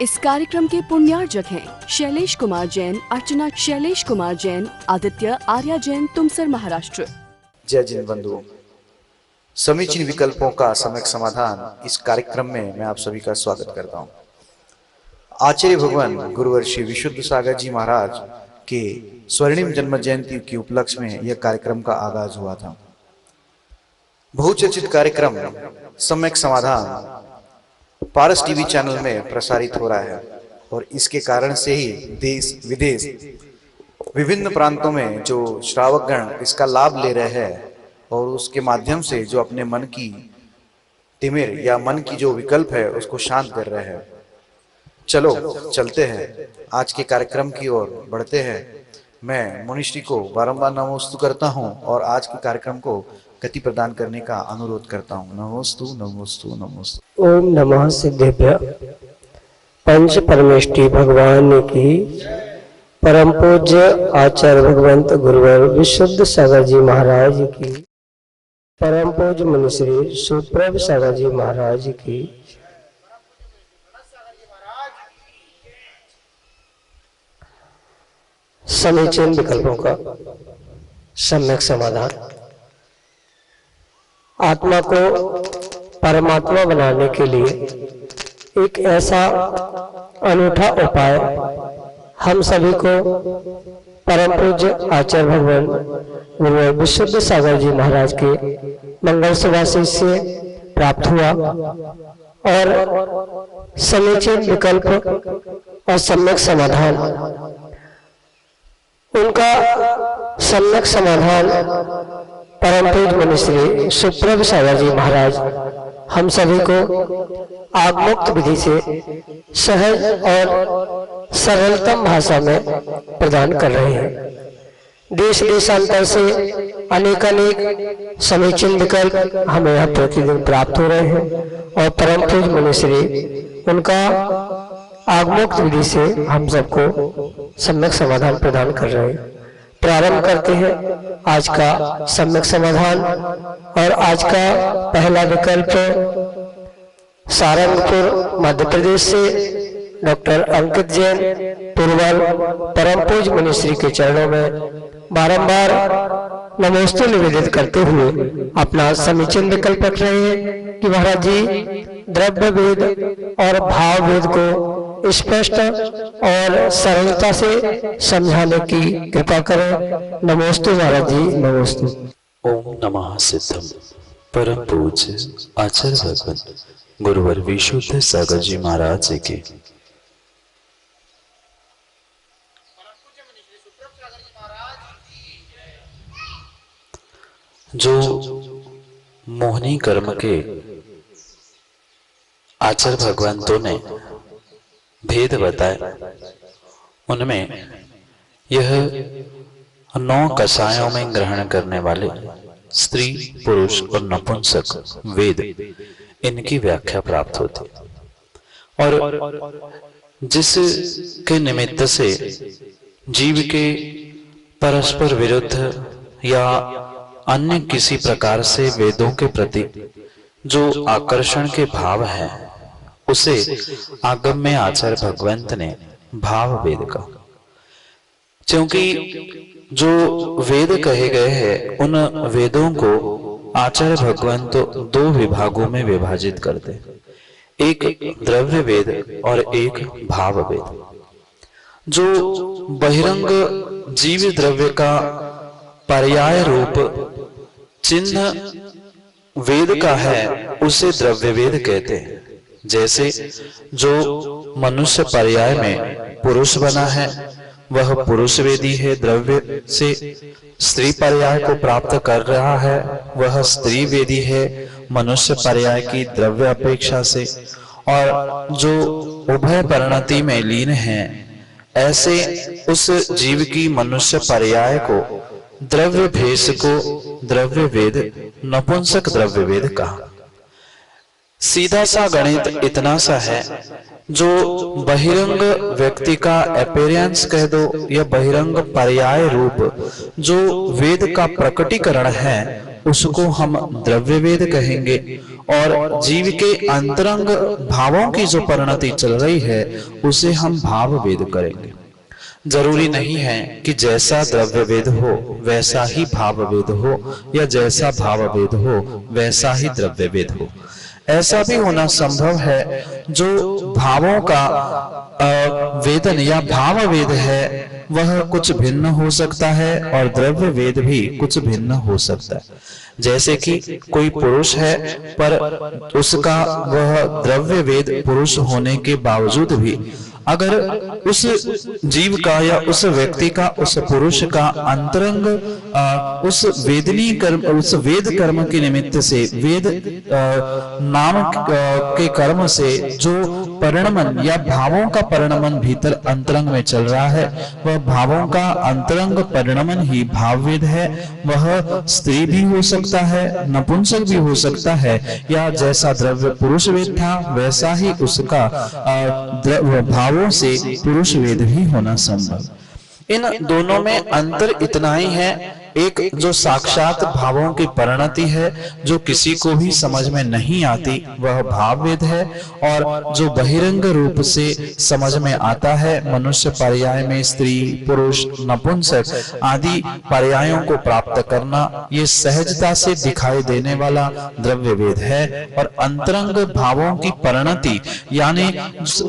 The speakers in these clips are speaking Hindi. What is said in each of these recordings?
इस कार्यक्रम के पुण्यार्जक हैं शैलेश कुमार जैन, अर्चना शैलेश कुमार जैन, आदित्य आर्या जैन, तुमसर, महाराष्ट्र। जय जिन बंधुओं, समीचीन विकल्पों का सम्यक समाधान इस कार्यक्रम में मैं आप सभी का स्वागत करता हूं। आचार्य भगवान गुरुवर्षी विशुद्ध सागर जी महाराज के स्वर्णिम जन्म जयंती के उपलक्ष्य में यह कार्यक्रम का आगाज हुआ था। बहुचर्चित कार्यक्रम सम्यक समाधान पारस टीवी चैनल में प्रसारित हो रहा है और इसके कारण से ही देश विदेश विभिन्न प्रांतों में जो श्रावकगण इसका लाभ ले रहे हैं और उसके माध्यम से जो अपने मन की तिमिर या मन की जो विकल्प है उसको शांत कर रहे हैं। चलो चलते हैं, आज के कार्यक्रम की ओर बढ़ते हैं। मैं मुनिश्री को बारंबार नमोस्तु करता हूं और आज के कार्यक्रम को गति प्रदान करने का अनुरोध करता हूं। नमोस्तु नमोस्तु नमोस्तु। ओम नमः सिद्धेभ्य। पंच परमेष्टि भगवान की परम पूज्य आचार्य भगवंत गुरुवर विशुद्ध सागर जी महाराज की, परम पूज्य मुनिश्री सुप्रभ सागर जी महाराज की, समीचीन विकल्पों का सम्यक समाधान। आत्मा को परमात्मा बनाने के लिए एक ऐसा अनूठा उपाय हम सभी को परम पूज्य आचार्य भगवान गुरुवर विशुद्ध सागर जी महाराज के मंगल सुभाषित से प्राप्त हुआ और समीचीन विकल्प और सम्यक समाधान, उनका सम्यक समाधान परम पूज्य मुनिश्री सुप्रभ सागर जी महाराज हम सभी को आगमुक्त विधि से सहज और सरलतम भाषा में प्रदान कर रहे हैं। देश देशांतर से अनेक समीचीन विकल्प हमें यह प्रतिदिन प्राप्त हो रहे हैं और परम पूज्य मुनिश्री उनका आगमुक्त विधि से हम सबको सम्यक समाधान प्रदान कर रहे हैं। प्रारंभ करते हैं आज का सम्यक समाधान और आज का पहला विकल्प सारंगपुर मध्य प्रदेश से डॉक्टर अंकित जैन पुरवाल परम पूज्य मुनिश्री के चरणों में बारंबार नमोस्तु निवेदित करते हुए अपना समीचीन विकल्प रख रहे हैं कि महाराज जी द्रव्य वेद और भाव वेद को स्पष्ट और सरलता से समझाने की कृपा करें। नमोस्तु महाराज जी, नमोस्तु। ओम नमः सिद्धम। परम पूज्य आचार्य भगवान गुरुवर विशुद्ध सागर जी महाराज जी के जो मोहनी कर्म के आचार्य भगवंतों ने भेद बताए, उनमें यह 9 कषायों में ग्रहण करने वाले स्त्री, पुरुष और नपुंसक वेद, इनकी व्याख्या प्राप्त होती और जिस के निमित्त से जीव के परस्पर विरुद्ध या अन्य किसी प्रकार से वेदों के प्रति जो आकर्षण के भाव है उसे आगम में आचार्य भगवंत ने भाव वेद कहा। क्योंकि जो वेद कहे गए हैं उन वेदों को आचार्य भगवंत 2 विभागों में विभाजित करते, एक द्रव्य वेद और एक भाव वेद। जो बहिरंग जीव द्रव्य का पर्याय रूप चिन्ह वेद का है उसे द्रव्य वेद कहते हैं। जैसे जो मनुष्य पर्याय में पुरुष बना है वह पुरुष वेदी है द्रव्य से, स्त्री पर्याय को प्राप्त कर रहा है वह स्त्री वेदी है मनुष्य पर्याय की द्रव्य अपेक्षा से, और जो उभय परिणति में लीन है ऐसे उस जीव की मनुष्य पर्याय को द्रव्य भेष को द्रव्य वेद नपुंसक द्रव्य वेद कहा। सीधा सा गणित इतना सा है, जो बहिरंग व्यक्ति का अपीयरेंस कह दो या बहिरंग पर्याय रूप जो वेद का प्रकटीकरण है उसको हम द्रव्य वेद कहेंगे, और जीव के अंतरंग भावों की जो परिणति चल रही है उसे हम भाव वेद करेंगे। जरूरी नहीं है कि जैसा द्रव्य वेद हो वैसा ही भाव वेद हो, या जैसा भाव वेद हो वैसा ही द्रव्य वेद हो। ऐसा भी होना संभव है जो भावों का वेदन या भाव वेद है वह कुछ भिन्न हो सकता है और द्रव्य वेद भी कुछ भिन्न हो सकता है। जैसे कि कोई पुरुष है पर उसका वह द्रव्य वेद पुरुष होने के बावजूद भी अगर उस जीव का या उस व्यक्ति का, उस पुरुष का अंतरंग उस वेदनी कर्म, उस वेद कर्म के निमित्त से, वेद नाम के कर्म से जो परिणमन या भावों का परिणमन भीतर अंतरंग में चल रहा है, वह भावों का अंतरंग परिणमन ही भाववेद है। वह स्त्री भी हो सकता है, नपुंसक भी हो सकता है, या जैसा द्रव्य पुरुष वेद था वैसा ही उसका भावों से पुरुष वेद भी होना संभव। इन दोनों में अंतर इतना ही है, एक जो साक्षात भावों की परिणति है जो किसी को भी समझ में नहीं आती वह भाववेद है, और जो बहिरंग रूप से समझ में आता है, मनुष्य पर्याय में स्त्री, पुरुष, नपुंसक आदि पर्यायों को प्राप्त करना, ये सहजता से दिखाई देने वाला द्रव्य वेद है। और अंतरंग भावों की परिणति यानी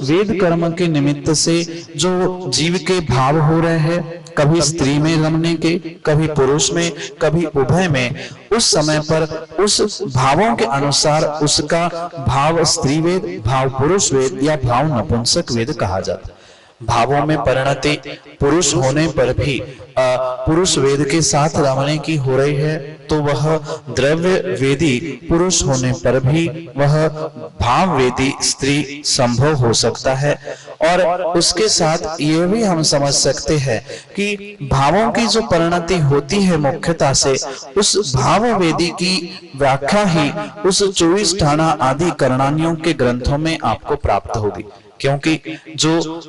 वेद कर्म के निमित्त से जो जीव के भाव हो रहे हैं, कभी स्त्री में रमने के, कभी पुरुष में, कभी उभय में, उस समय पर उस भावों के अनुसार उसका भाव स्त्री वेद, भाव पुरुष वेद या भाव नपुंसक वेद कहा जाता है। भावों में परिणति पुरुष होने पर भी पुरुष वेद के साथ रमने की हो रही है तो वह द्रव्य वेदी पुरुष होने पर भी वह भाव वेदी स्त्री संभव हो सकता है। और उसके साथ ये भी हम समझ सकते हैं कि भावों की जो परिणति होती है मुख्यता से, उस भाव वेदी की व्याख्या ही उस 24 ठाणा आदि करणानियों के ग्रंथों में आपको प्राप्त होगी। क्योंकि जो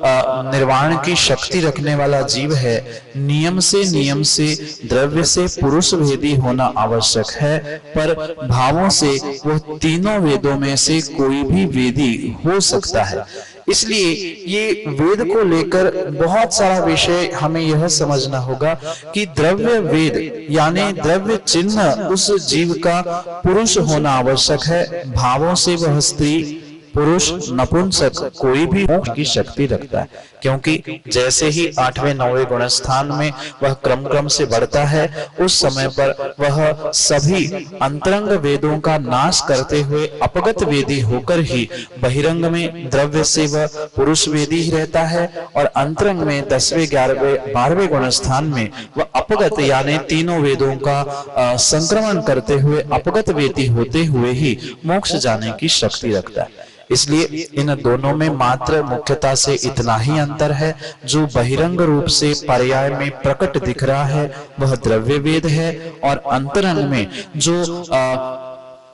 निर्वाण की शक्ति रखने वाला जीव है, नियम से द्रव्य से पुरुष वेदी होना आवश्यक है, पर भावों से वह तीनों वेदों में से कोई भी वेदी हो सकता है। इसलिए ये वेद को लेकर बहुत सारा विषय हमें यह समझना होगा कि द्रव्य वेद यानी द्रव्य चिन्ह उस जीव का पुरुष होना आवश्यक है। भावों से वह स्त्री, पुरुष, नपुंसक कोई भी मोक्ष की शक्ति रखता है, क्योंकि जैसे ही 8वें 9वें गुण स्थान में वह क्रम से बढ़ता है, उस समय पर वह सभी अंतरंग वेदों का नाश करते हुए अपगत वेदी होकर ही बहिरंग में द्रव्य से वह पुरुष वेदी ही रहता है, और अंतरंग में 10वें 11वें 12वें गुण स्थान में वह अपगत यानी तीनों वेदों का संक्रमण करते हुए अपगत वेदी होते हुए ही मोक्ष जाने की शक्ति रखता है। इसलिए इन दोनों में मात्र मुख्यता से इतना ही अंतर है, जो बहिरंग रूप से पर्याय में प्रकट दिख रहा है वह द्रव्य वेद है, और अंतरंग में जो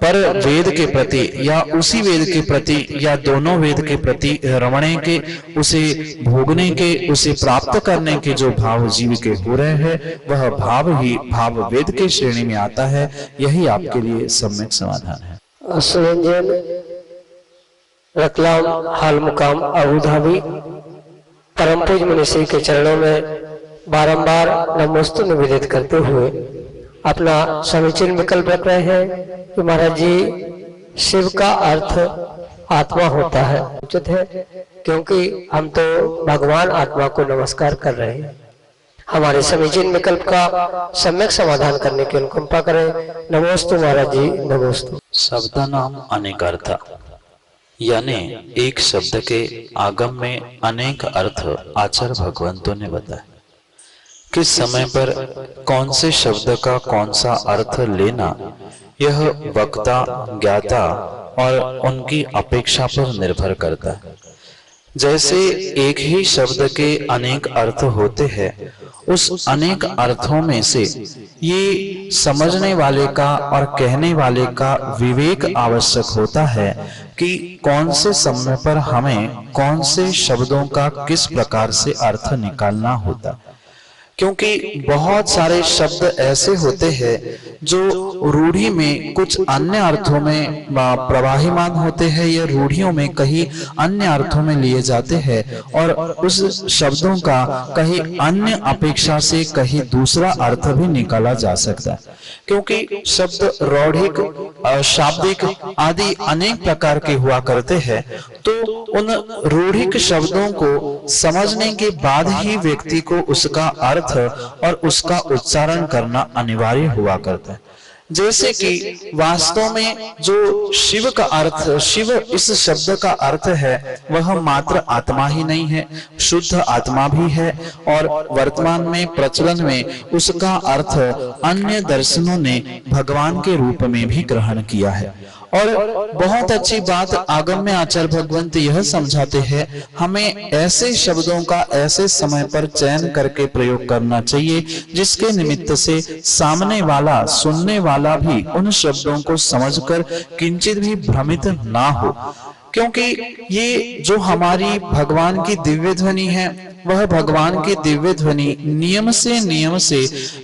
पर वेद के प्रति या उसी वेद के प्रति या दोनों वेद के प्रति रमणे के, उसे भोगने के, उसे प्राप्त करने के जो भाव जीव के हो रहे हैं, वह भाव ही भाव वेद के श्रेणी में आता है। यही आपके लिए सम्यक समाधान है। रतलाम हाल मुकाम अबू धाबी परम पूज्य मुनिश्री के चरणों में बारंबार नमोस्तु निवेदित करते हुए अपना समीचीन विकल्प रख रहे हैं कि महाराज जी, शिव का अर्थ आत्मा होता है। उचित है, क्योंकि हम तो भगवान आत्मा को नमस्कार कर रहे हैं। हमारे समीचीन विकल्प का सम्यक समाधान करने की अनुकंपा करें। नमोस्तु महाराज जी, नमोस्तु। शब्द नाम अनेक अर्थ यानी एक शब्द के आगम में अनेक अर्थ आचार्य भगवंतों ने बताया। किस समय पर कौन से शब्द का कौन सा अर्थ लेना, यह वक्ता, ज्ञाता और उनकी अपेक्षा पर निर्भर करता है। जैसे एक ही शब्द के अनेक अर्थ होते हैं, उस अनेक अर्थों में से ये समझने वाले का और कहने वाले का विवेक आवश्यक होता है कि कौन से समय पर हमें कौन से शब्दों का किस प्रकार से अर्थ निकालना होता। क्योंकि बहुत सारे शब्द ऐसे होते हैं जो रूढ़ी में कुछ अन्य अर्थों में प्रवाहिमान होते हैं या रूढ़ियों में कहीं अन्य अर्थों में लिए जाते हैं और उस शब्दों का कहीं अन्य अपेक्षा से कहीं दूसरा अर्थ भी निकाला जा सकता है। क्योंकि शब्द रौढ़िक, शाब्दिक आदि अनेक प्रकार के हुआ करते हैं, तो उन रूढ़िक शब्दों को समझने के बाद ही व्यक्ति को उसका अर्थ और उसका उच्चारण करना अनिवार्य हुआ करता है। जैसे कि वास्तव में जो शिव का अर्थ, शिव इस शब्द का अर्थ है, वह मात्र आत्मा ही नहीं है, शुद्ध आत्मा भी है और वर्तमान में प्रचलन में उसका अर्थ अन्य दर्शनों ने भगवान के रूप में भी ग्रहण किया है। और बहुत अच्छी बात आगम में आचार्य भगवंत यह समझाते हैं, हमें ऐसे शब्दों का ऐसे समय पर चयन करके प्रयोग करना चाहिए जिसके निमित्त से सामने वाला, सुनने वाला भी उन शब्दों को समझकर किंचित भी भ्रमित ना हो। क्योंकि ये जो हमारी भगवान की दिव्य ध्वनि है, वह भगवान की दिव्य ध्वनि नियम से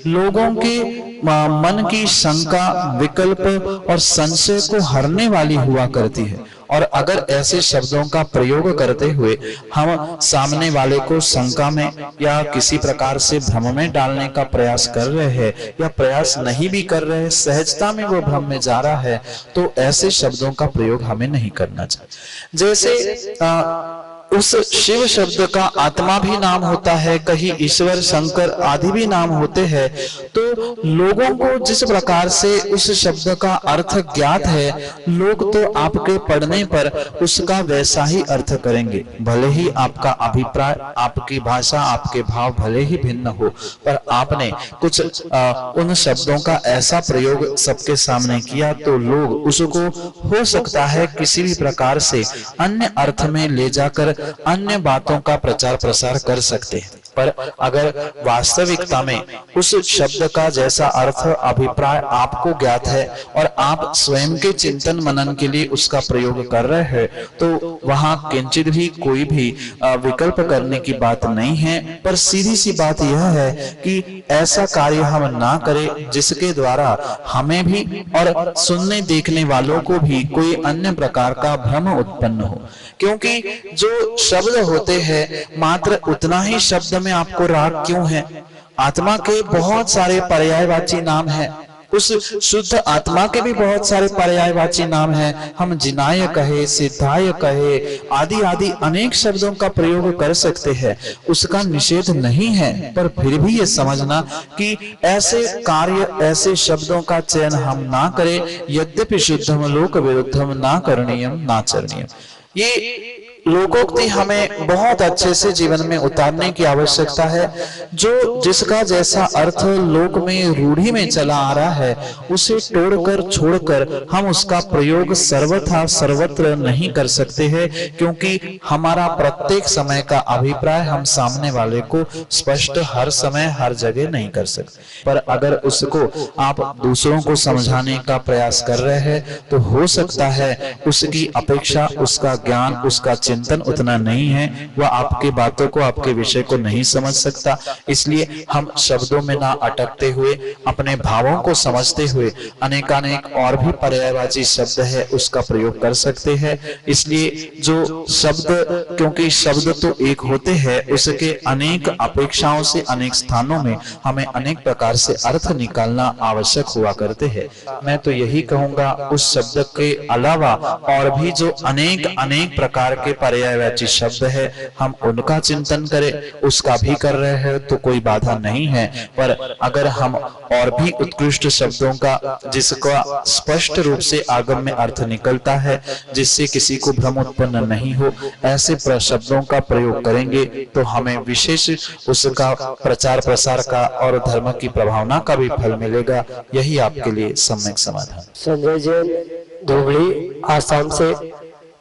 लोगों के मन की शंका, विकल्प और संशय को हरने वाली हुआ करती है। और अगर ऐसे शब्दों का प्रयोग करते हुए हम सामने वाले को शंका में या किसी प्रकार से भ्रम में डालने का प्रयास कर रहे हैं या प्रयास नहीं भी कर रहे हैं, सहजता में वो भ्रम में जा रहा है, तो ऐसे शब्दों का प्रयोग हमें नहीं करना चाहिए। जैसे उस शिव शब्द का आत्मा भी नाम होता है, कहीं ईश्वर, शंकर आदि भी नाम होते हैं, तो लोगों को जिस प्रकार से उस शब्द का अर्थ ज्ञात है, लोग तो आपके पढ़ने पर उसका वैसा ही अर्थ करेंगे। भले ही आपका अभिप्राय, आपकी भाषा, आपके भाव भले ही भिन्न हो, पर आपने कुछ उन शब्दों का ऐसा प्रयोग सबके सामने किया तो लोग उसको हो सकता है किसी भी प्रकार से अन्य अर्थ में ले जाकर अन्य बातों का प्रचार प्रसार कर सकते हैं। पर अगर वास्तविकता में उस शब्द का जैसा अर्थ, अभिप्राय आपको ज्ञात है और आप स्वयं के चिंतन मनन के लिए उसका प्रयोग कर रहे हैं, तो वहां किंचित भी कोई भी विकल्प करने की बात नहीं है। पर सीधी सी बात यह है कि ऐसा कार्य हम ना करें जिसके द्वारा हमें भी और सुनने देखने वालों को भी कोई अन्य प्रकार का भ्रम उत्पन्न हो। क्योंकि जो शब्द होते हैं, मात्र उतना ही शब्द में आपको राग क्यों है? आत्मा के बहुत सारे पर्यायवाची नाम हैं, उस शुद्ध आत्मा के भी बहुत सारे पर्यायवाची नाम हैं। हम जिनाय कहे, सिद्धाय कहे, आदि आदि अनेक शब्दों का प्रयोग कर सकते हैं, उसका निषेध नहीं है। पर फिर भी ये समझना कि ऐसे कार्य, ऐसे शब्दों का चयन हम ना करें। यद्यपि शुद्धम लोक विरुद्धम ना करणीयम ना चरणीयम, ये लोकोक्ति हमें बहुत अच्छे से जीवन में उतारने की आवश्यकता है। जो जिसका जैसा अर्थ लोक में रूढ़ी में चला आ रहा है, उसे तोड़कर छोड़कर हम उसका प्रयोग सर्वथा सर्वत्र नहीं कर सकते हैं, क्योंकि हमारा प्रत्येक समय का अभिप्राय हम सामने वाले को स्पष्ट हर समय हर जगह नहीं कर सकते। पर अगर उसको आप दूसरों को समझाने का प्रयास कर रहे हैं, तो हो सकता है उसकी अपेक्षा, उसका ज्ञान, उसका चिंतन उतना नहीं है, वह आपके बातों को, आपके विषय को नहीं समझ सकता। इसलिए हम शब्दों में ना अटकते हुए, अपने भावों को समझते हुए अनेकानेक और भी पर्यायवाची शब्द है उसका प्रयोग कर सकते हैं। इसलिए जो शब्द, क्योंकि शब्द तो एक होते हैं, उसके अनेक अपेक्षाओं से अनेक स्थानों में हमें अनेक प्रकार से अर्थ निकालना आवश्यक हुआ करते हैं। मैं तो यही कहूंगा, उस शब्द के अलावा और भी जो अनेक प्रकार के पर्यायवाची शब्द है, हम उनका चिंतन करें। उसका भी कर रहे हैं तो कोई बाधा नहीं है। पर अगर हम और भी उत्कृष्ट शब्दों का, जिसका स्पष्ट रूप से आगम में अर्थ निकलता है, जिससे किसी को भ्रम उत्पन्न नहीं हो, ऐसे शब्दों का प्रयोग करेंगे तो हमें विशेष उसका प्रचार प्रसार का और धर्म की प्रभावना का भी फल मिलेगा। यही आपके लिए सम्यक समाधान। संजय जैन, धुबड़ी, आसाम से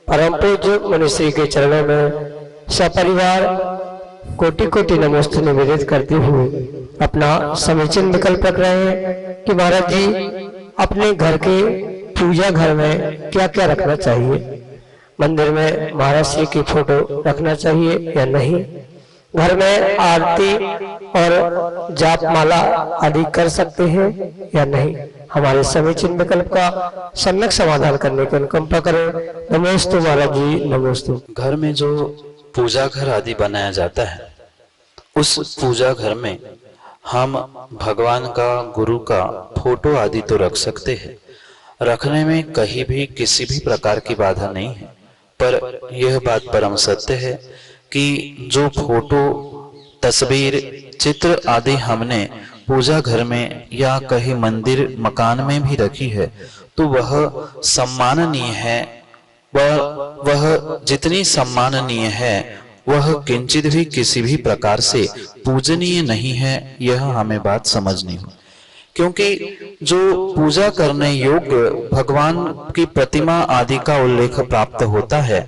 परम पूज्य मनुष्य के चरणों में सपरिवार कोटि कोटि नमस्ते निवेदित करते हुए अपना समीचीन विकल्प रख रहे हैं कि महाराज जी, अपने घर के पूजा घर में क्या क्या रखना चाहिए? मंदिर में महाराज श्री की फोटो रखना चाहिए या नहीं? घर में आरती और जाप माला आदि कर सकते हैं या नहीं? हमारे समीचीन विकल्प का सम्यक समाधान करने की अनुकंपा करें। नमोस्तु महाराज जी, नमोस्तु। घर में जो पूजा घर आदि बनाया जाता है, उस पूजा घर में हम भगवान का, गुरु का फोटो आदि तो रख सकते हैं। रखने में कहीं भी किसी भी प्रकार की बाधा नहीं है, पर यह बात परम सत्य है कि जो फोटो, तस्वीर, चित्र आदि हमने पूजा घर में या कहीं मंदिर मकान में भी रखी है, तो वह सम्माननीय है। वह जितनी सम्माननीय है, वह किंचित भी किसी भी प्रकार से पूजनीय नहीं है। यह हमें बात समझनी हो, क्योंकि जो पूजा करने योग्य भगवान की प्रतिमा आदि का उल्लेख प्राप्त होता है,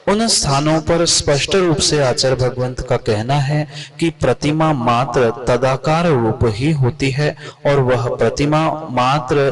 उन स्थानों पर स्पष्ट रूप से आचार्य भगवंत का कहना है कि प्रतिमा मात्र तदाकार रूप ही होती है, और वह प्रतिमा मात्र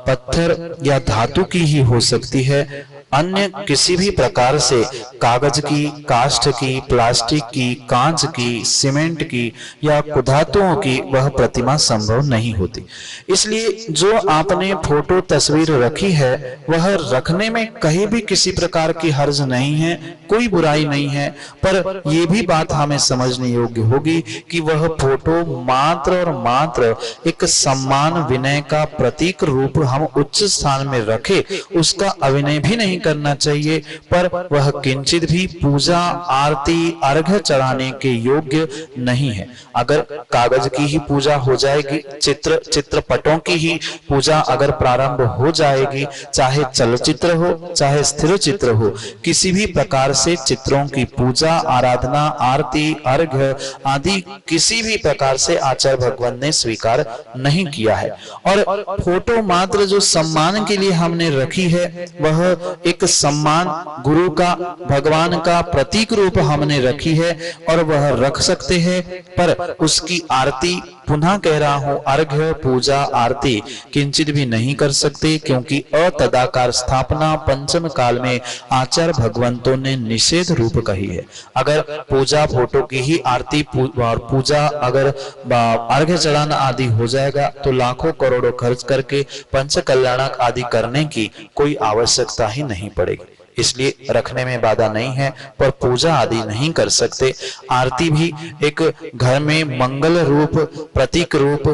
पत्थर या धातु की ही हो सकती है। अन्य किसी भी प्रकार से कागज की, काष्ठ की, प्लास्टिक की, कांच की, सीमेंट की या धातुओं की वह प्रतिमा संभव नहीं होती। इसलिए जो आपने फोटो, तस्वीर रखी है, वह रखने में कहीं भी किसी प्रकार की हर्ज नहीं है, कोई बुराई नहीं है। पर यह भी बात हमें समझने योग्य होगी कि वह फोटो मात्र और मात्र एक सम्मान, विनय का प्रतीक रूप हम उच्च स्थान में रखे, उसका अभिनय भी नहीं करना चाहिए। पर वह किंचित भी पूजा, आरती, अर्घ्य चढ़ाने के योग्य नहीं है। अगर कागज की ही पूजा हो जाएगी, चित्रपटों की ही पूजा अगर प्रारंभ हो जाएगी, चाहे चलचित्र हो चाहे स्थिर चित्र हो, किसी भी प्रकार से चित्रों की पूजा, आराधना, आरती, अर्घ्य आदि किसी भी प्रकार से आचार्य भगवान ने स्वीकार नहीं किया है। और फोटो मात्र जो सम्मान के लिए हमने रखी है, वह एक सम्मान, गुरु का, भगवान का प्रतीक रूप हमने रखी है और वह रख सकते हैं। पर उसकी आरती, पुनः कह रहा हूं, अर्घ्य, पूजा, आरती किंचित भी नहीं कर सकते, क्योंकि अतदाकार स्थापना पंचम काल में आचार्य भगवंतों ने निषेध रूप कही है। अगर पूजा, फोटो की ही आरती और पूजा, अगर अर्घ्य चढ़ाना आदि हो जाएगा, तो लाखों करोड़ों खर्च करके पंच कल्याणक आदि करने की कोई आवश्यकता ही नहीं पड़ेगी। इसलिए रखने में बाधा नहीं है, पर पूजा आदि नहीं कर सकते। आरती भी एक घर में मंगल रूप, प्रतीक रूप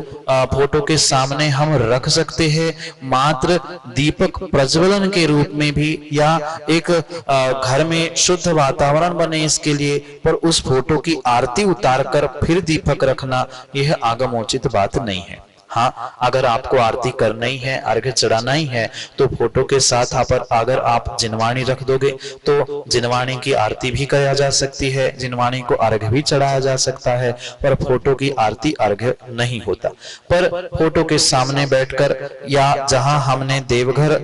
फोटो के सामने हम रख सकते हैं, मात्र दीपक प्रज्वलन के रूप में भी, या एक घर में शुद्ध वातावरण बने इसके लिए। पर उस फोटो की आरती उतार कर फिर दीपक रखना, यह आगमोचित बात नहीं है। हाँ, अगर आपको आरती करना ही है, अर्घ्य चढ़ाना ही है, तो फोटो के साथ अगर आप जिनवाणी रख दोगे, तो जिनवाणी की आरती भी किया जा सकती है, जिनवाणी को अर्घ्य भी चढ़ाया जा सकता है, पर फोटो की आरती अर्घ्य नहीं होता। पर फोटो के सामने बैठकर, या जहां हमने देवघर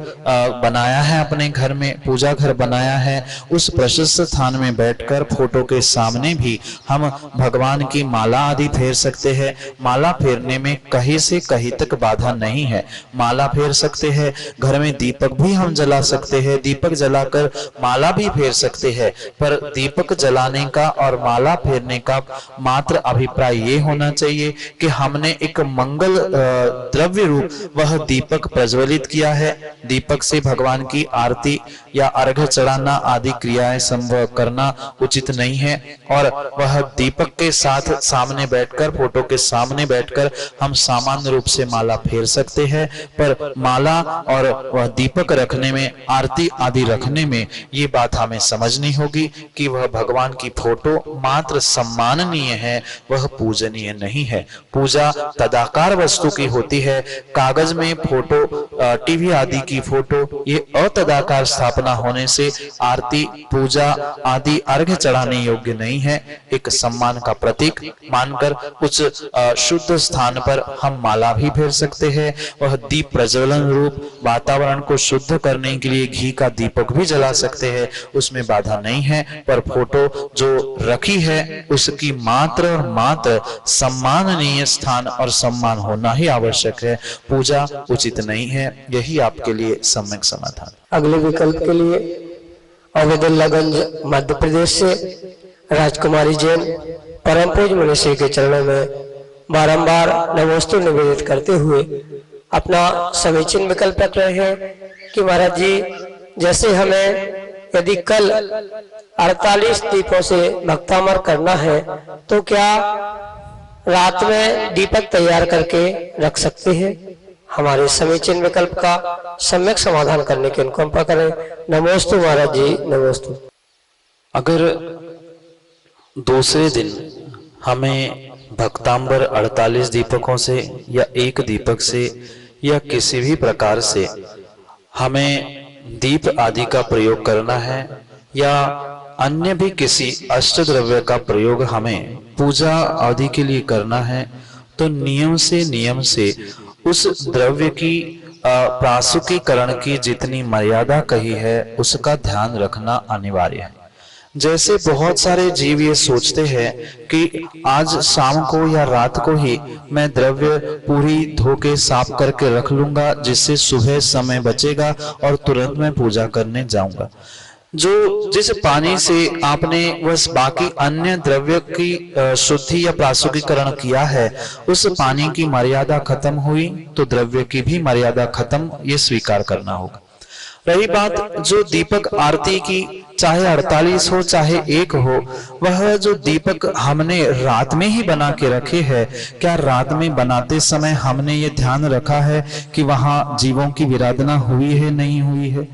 बनाया है, अपने घर में पूजा घर बनाया है, उस प्रशस्त स्थान में बैठकर फोटो के सामने भी हम भगवान की माला आदि फेर सकते हैं। माला फेरने में कहीं से कहीं तक बाधा नहीं है। माला फेर सकते हैं, घर में दीपक भी हम जला सकते हैं, दीपक जलाकर माला भी फेर सकते हैं। पर दीपक जलाने का और माला फेरने का मात्र अभिप्राय ये होना चाहिए कि हमने एक मंगल द्रव्य रूप वह दीपक प्रज्वलित किया है। दीपक से भगवान की आरती या अर्घ्य चढ़ाना आदि क्रियाएं संभव करना उचित नहीं है। और वह दीपक के साथ सामने बैठकर, फोटो के सामने बैठकर हम सामान्य रूप से माला फेर सकते हैं। पर माला और वह दीपक रखने में, आरती आदि रखने में, ये बात हमें समझनी होगी कि वह भगवान की फोटो मात्र सम्माननीय है, वह पूजनीय नहीं है। पूजा तदाकार वस्तु की होती है। कागज में फोटो, टीवी आदि की फोटो, ये अतदाकार स्थापना होने से आरती, पूजा आदि अर्घ्य चढ़ाने योग्य नहीं है। एक सम्मान का प्रतीक मानकर उस शुद्ध स्थान पर हम माला भी फेर सकते हैं। वह दीप प्रज्वलन रूप वातावरण को शुद्ध करने के लिए घी का दीपक भी जला सकते हैं, उसमें बाधा नहीं है। पर फोटो जो रखी है, उसकी मात्र और मात्र सम्माननीय स्थान और सम्मान होना ही आवश्यक है। पूजा उचित नहीं है। यही आपके लिए सम्यक समाधान। अगले विकल्प के लिए अवैधुल्लागंज मध्य प्रदेश से राजकुमारी जैन परम पूज्य मनुष्य के चरणों में बारंबार नमोस्तु निवेदित करते हुए अपना समीचीन विकल्प रख रहे हैं कि महाराज जी, जैसे हमें यदि कल 48 दीपों से भक्तामर करना है तो क्या रात में दीपक तैयार करके रख सकते हैं? हमारे समीचीन विकल्प का सम्यक समाधान करने की अनुकंपा करें। नमोस्तु महाराज जी, नमोस्तु। अगर दूसरे दिन हमें भक्तांबर 48 दीपकों से या एक दीपक से या किसी भी प्रकार से हमें दीप आदि का प्रयोग करना है या अन्य भी किसी अष्ट द्रव्य का प्रयोग हमें पूजा आदि के लिए करना है, तो नियम से उस द्रव्य की प्रासुकीकरण की जितनी मर्यादा कही है उसका ध्यान रखना अनिवार्य है। जैसे बहुत सारे जीव ये सोचते हैं कि आज शाम को या रात को ही मैं द्रव्य पूरी धो के साफ करके रख लूंगा, जिससे सुबह समय बचेगा और तुरंत मैं पूजा करने जाऊंगा। जिस पानी से आपने बस बाकी अन्य द्रव्य की शुद्धि या प्रासुकीकरण किया है, उस पानी की मर्यादा खत्म हुई तो द्रव्य की भी मर्यादा खत्म, ये स्वीकार करना होगा। रही बात जो दीपक आरती की, चाहे 48 हो चाहे 1 हो, वह जो दीपक हमने रात में ही बना के रखे हैं, क्या रात में बनाते समय हमने ये ध्यान रखा है कि वहां जीवों की विराधना हुई है नहीं हुई है?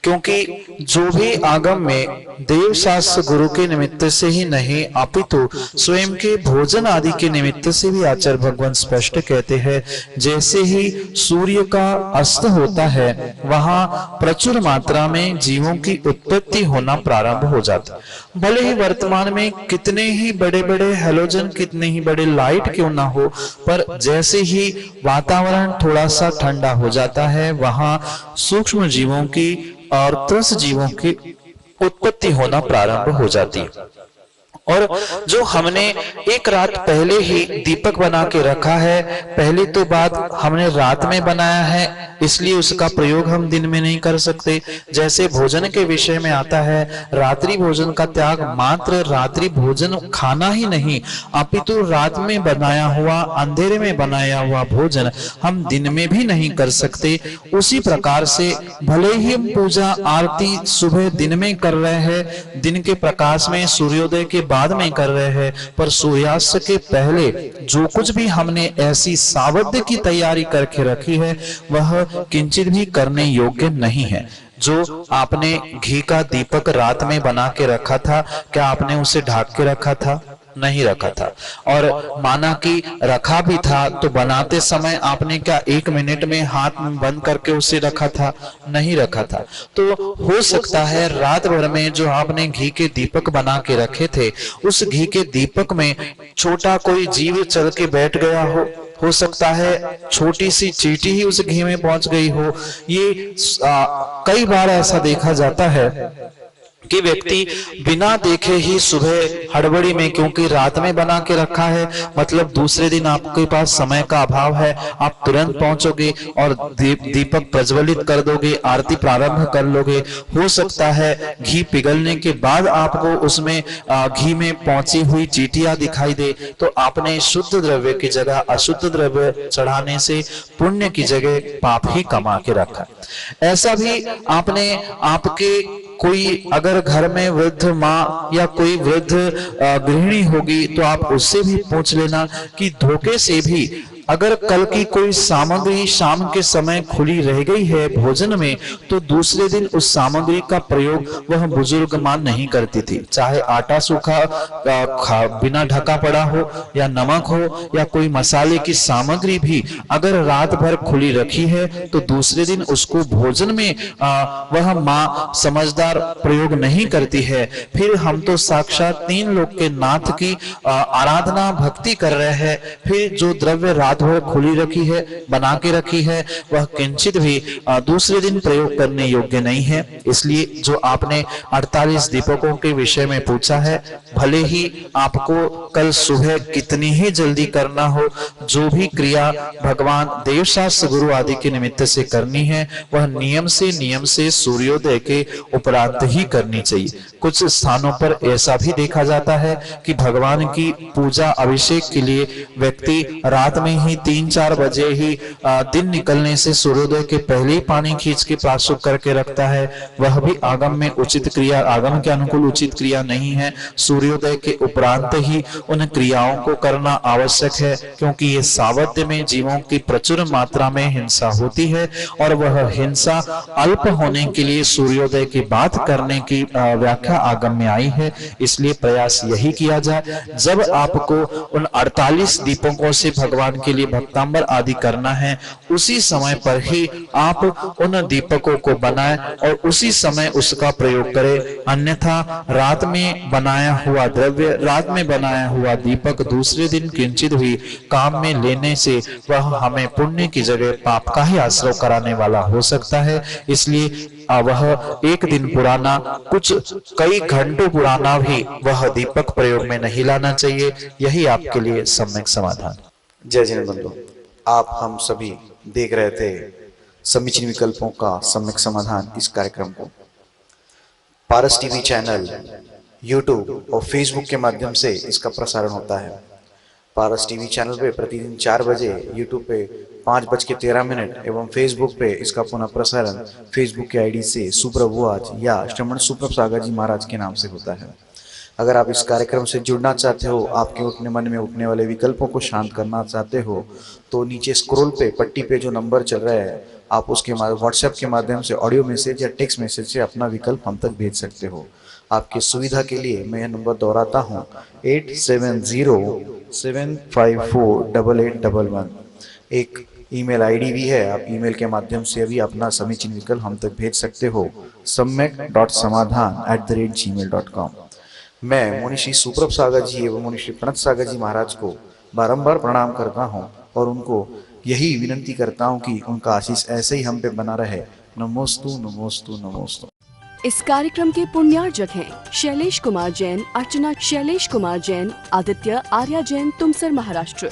क्योंकि जो भी आगम में देव शास्त्र गुरु के निमित्त से ही नहीं अपितु स्वयं के भोजन आदि के निमित्त से भी आचार्य भगवान स्पष्ट कहते हैं, जैसे ही सूर्य का अस्त होता है वहां प्रचुर मात्रा में जीवों की उत्पत्ति होना प्रारंभ हो जाती है। भले ही वर्तमान में कितने ही बड़े बड़े हेलोजन, कितने ही बड़े लाइट क्यों ना हो, पर जैसे ही वातावरण थोड़ा सा ठंडा हो जाता है वहां सूक्ष्म जीवों की और त्रस जीवों की उत्पत्ति होना प्रारंभ हो जाती है। और जो हमने एक रात पहले ही दीपक बना के रखा है, पहले तो बात हमने रात में बनाया है इसलिए उसका प्रयोग हम दिन में नहीं कर सकते। जैसे भोजन के विषय में आता है, रात्रि भोजन का त्याग मात्र रात्रि भोजन खाना ही नहीं, अपितु रात में बनाया हुआ, अंधेरे में बनाया हुआ भोजन हम दिन में भी नहीं कर सकते। उसी प्रकार से भले ही हम पूजा आरती सुबह दिन में कर रहे हैं, दिन के प्रकाश में सूर्योदय के बाद में कर रहे हैं, पर सूर्यास्त के पहले जो कुछ भी हमने ऐसी सावध की तैयारी करके रखी है वह किंचित भी करने योग्य नहीं है। जो आपने घी का दीपक रात में बना के रखा था, क्या आपने उसे ढक के रखा था? नहीं रखा था। और माना कि रखा भी था तो बनाते समय आपने क्या 1 मिनट में हाथ में बंद करके उसे रखा था? नहीं रखा था। तो हो सकता है रात भर में जो आपने घी के दीपक बना के रखे थे, उस घी के दीपक में छोटा कोई जीव चल के बैठ गया हो सकता है छोटी सी चींटी ही उस घी में पहुंच गई हो। ये कई बार ऐसा देखा जाता है कि व्यक्ति बिना देखे ही सुबह हड़बड़ी में, क्योंकि रात में बना के रखा है, मतलब दूसरे दिन आपके पास समय का अभाव है, आप तुरंत पहुंचोगे और दीपक प्रज्वलित कर दोगे, आरती प्रारंभ कर लोगे। हो सकता है घी पिघलने के बाद आपको उसमें घी में पहुंची हुई चींटियां दिखाई दे, तो आपने शुद्ध द्रव्य की जगह अशुद्ध द्रव्य चढ़ाने से पुण्य की जगह पाप ही कमा के रखा। ऐसा भी आपने आपके कोई अगर घर में वृद्ध माँ या कोई वृद्ध गृहिणी होगी तो आप उससे भी पूछ लेना कि धोखे से भी अगर कल की कोई सामग्री शाम के समय खुली रह गई है भोजन में, तो दूसरे दिन उस सामग्री का प्रयोग वह बुजुर्ग मां नहीं करती थी। चाहे आटा सूखा बिना ढका पड़ा हो या नमक हो या कोई मसाले की सामग्री भी अगर रात भर खुली रखी है तो दूसरे दिन उसको भोजन में वह मां समझदार प्रयोग नहीं करती है। फिर हम तो साक्षात 3 लोक के नाथ की आराधना भक्ति कर रहे हैं। फिर जो द्रव्य रात रात भर खुली रखी है, बना के रखी है, वह किंचित भी दूसरे दिन प्रयोग करने योग्य नहीं है। इसलिए जो आपने 48 दीपकों के विषय में पूछा है, भले ही आपको कल सुबह कितनी ही जल्दी करना हो, जो भी क्रिया भगवान देवशास्त्र गुरु आदि के निमित्त से करनी है, वह नियम से सूर्योदय के उपरांत ही करनी चाहिए। कुछ स्थानों पर ऐसा भी देखा जाता है कि भगवान की पूजा अभिषेक के लिए व्यक्ति रात में ही 3-4 बजे ही दिन निकलने से सूर्योदय के पहले ही पानी खींच के प्राशुक करके रखता है। वह भी आगम में उचित क्रिया, आगम के अनुकूल उचित क्रिया नहीं है। सूर्योदय के उपरांत ही उन क्रियाओं को करना आवश्यक है, क्योंकि ये सावध्य में जीवों की प्रचुर मात्रा में हिंसा होती है और वह हिंसा अल्प होने के लिए सूर्योदय की बात करने की व्याख्या आगम में आई है। इसलिए प्रयास यही किया जाए, जब आपको उन 48 दीपकों से भगवान के लिए भक्तांबर आदि करना है, उसी समय पर ही आप उन दीपकों को बनाएं और उसी समय उसका प्रयोग करें। अन्यथा रात में बनाया हुआ द्रव्य, रात में बनाया हुआ दीपक दूसरे दिन किंचित भी काम में लेने से वह हमें पुण्य की जगह पाप का ही आश्रय कराने वाला हो सकता है। इसलिए वह एक दिन पुराना, कुछ कई घंटों पुराना भी वह दीपक प्रयोग में नहीं लाना चाहिए। यही आपके लिए सम्यक समाधान। जय जिन बंधु, आप हम सभी देख रहे थे समीचीन विकल्पों का सम्यक समाधान। इस कार्यक्रम को पारस टीवी चैनल, यूट्यूब और फेसबुक के माध्यम से इसका प्रसारण होता है। पारस टीवी चैनल पे प्रतिदिन 4 बजे, यूट्यूब पे 5:13 एवं फेसबुक पे इसका पुनः प्रसारण फेसबुक के आईडी से सुप्रभु आज या श्रमण सुप्रभ सागर जी महाराज के नाम से होता है। अगर आप इस कार्यक्रम से जुड़ना चाहते हो, आपके उठने मन में उठने वाले विकल्पों को शांत करना चाहते हो, तो नीचे स्क्रॉल पे पट्टी पे जो नंबर चल रहा है, आप उसके व्हाट्सएप के माध्यम से ऑडियो मैसेज या टेक्स्ट मैसेज से अपना विकल्प हम तक भेज सकते हो। आपकी सुविधा के लिए मैं यह नंबर दोहराता हूँ, 8707548811। एक ईमेल आईडी भी है, आप ईमेल के माध्यम से भी अपना समीचीन विकल्प हम तक भेज सकते हो, samyak.samadhan@gmail.com। मैं मुनि श्री सुप्रभ सागर जी एवं मुनि श्री प्रणत सागर जी महाराज को बारंबार प्रणाम करता हूँ और उनको यही विनंती करता हूँ कि उनका आशीष ऐसे ही हम पे बना रहे। नमोस्तु नमोस्तु नमोस्तु। इस कार्यक्रम के पुण्यार्जक हैं शैलेश कुमार जैन, अर्चना शैलेश कुमार जैन, आदित्य आर्या जैन, तुमसर महाराष्ट्र।